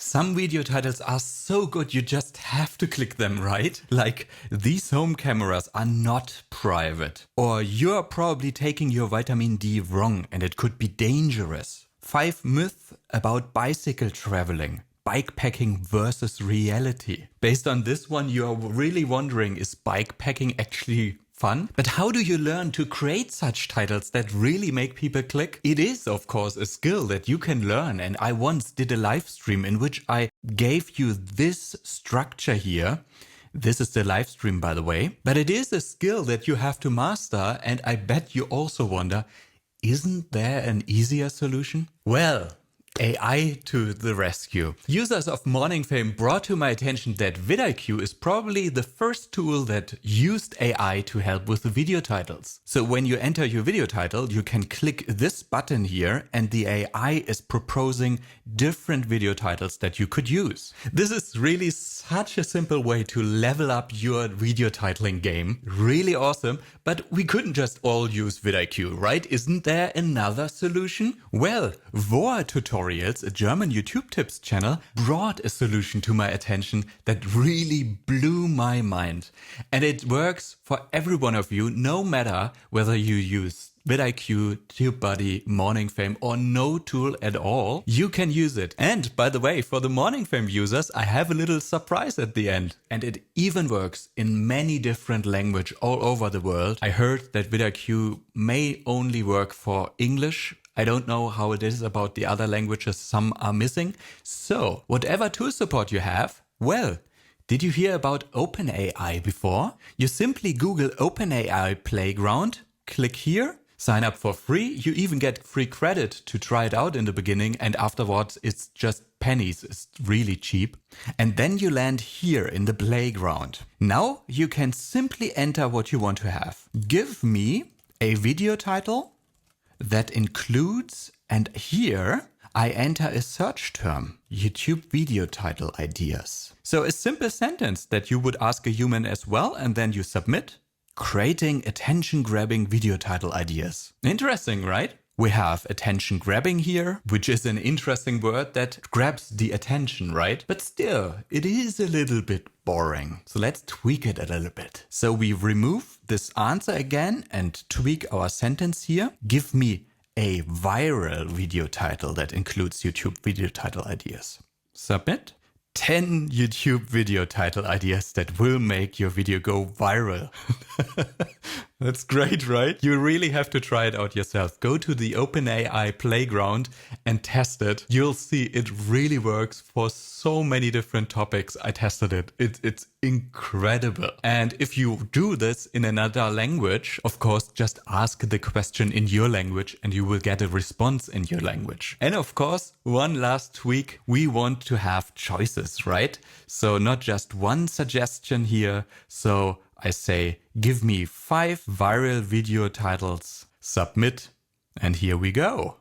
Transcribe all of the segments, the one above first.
Some video titles are so good you just have to click them, right? Like, these home cameras are not private. Or you're probably taking your vitamin D wrong and it could be dangerous. 5 myths about bicycle traveling. Bikepacking versus reality. Based on this one, you're really wondering, is bikepacking actually fun? But how do you learn to create such titles that really make people click? It is, of course, a skill that you can learn. And I once did a live stream in which I gave you this structure here. This is the live stream, by the way. But it is a skill that you have to master. And I bet you also wonder, isn't there an easier solution? Well, AI to the rescue. Users of Morning Fame brought to my attention that vidIQ is probably the first tool that used AI to help with the video titles. So when you enter your video title, you can click this button here and the AI is proposing different video titles that you could use. This is really such a simple way to level up your video titling game. Really awesome, but we couldn't just all use vidIQ, right? Isn't there another solution? Well, Voa Tutorials, a German YouTube tips channel, brought a solution to my attention that really blew my mind. And it works for every one of you, no matter whether you use vidIQ, TubeBuddy, Morning Fame or no tool at all, you can use it. And by the way, for the Morning Fame users, I have a little surprise at the end. And it even works in many different languages all over the world. I heard that vidIQ may only work for English. I don't know how it is about the other languages, some are missing. So, whatever tool support you have, well, did you hear about OpenAI before? You simply Google OpenAI Playground, click here, sign up for free. You even get free credit to try it out in the beginning, and afterwards it's just pennies, it's really cheap. And then you land here in the playground. Now you can simply enter what you want to have. Give me a video title that includes, and here I enter a search term, YouTube video title ideas. So a simple sentence that you would ask a human as well, and then you submit. Creating attention-grabbing video title ideas. Interesting, right? We have attention grabbing here, which is an interesting word that grabs the attention, right? But still, it is a little bit boring. So let's tweak it a little bit. So we remove this answer again and tweak our sentence here. Give me a viral video title that includes YouTube video title ideas. Submit. 10 YouTube video title ideas that will make your video go viral. That's great, right? You really have to try it out yourself. Go to the OpenAI Playground and test it. You'll see it really works for so many different topics. I tested it. It's incredible. And if you do this in another language, of course, just ask the question in your language and you will get a response in your language. And of course, one last tweak, we want to have choices, right? So not just one suggestion here. So I say, give me 5 viral video titles, submit, and here we go.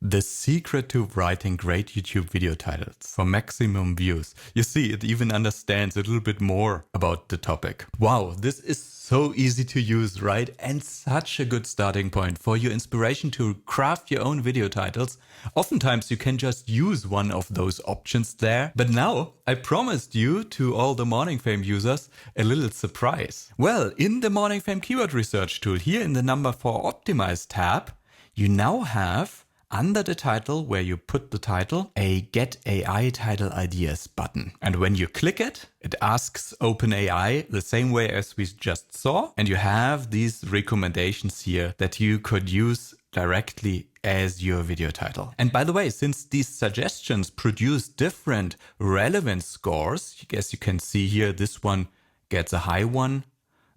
The secret to writing great YouTube video titles for maximum views. You see, it even understands a little bit more about the topic. Wow, this is so easy to use, right? And such a good starting point for your inspiration to craft your own video titles. Oftentimes you can just use one of those options there. But now I promised you, to all the Morning Fame users, a little surprise. Well, in the Morning Fame keyword research tool, here in the number 4 optimize tab, you now have under the title, where you put the title, a Get AI Title Ideas button. And when you click it, it asks OpenAI the same way as we just saw. And you have these recommendations here that you could use directly as your video title. And by the way, since these suggestions produce different relevance scores, as you can see here, this one gets a high one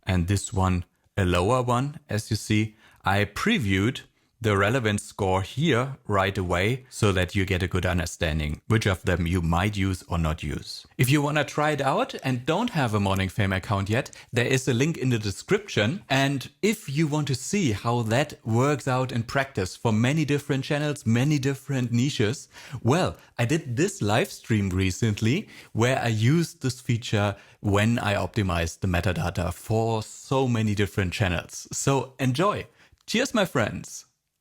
and this one a lower one. As you see, I previewed the relevance score here right away so that you get a good understanding which of them you might use or not use. If you want to try it out and don't have a Morning Fame account yet, there is a link in the description. And if you want to see how that works out in practice for many different channels, many different niches, well, I did this live stream recently where I used this feature when I optimized the metadata for so many different channels. So enjoy. Cheers, my friends.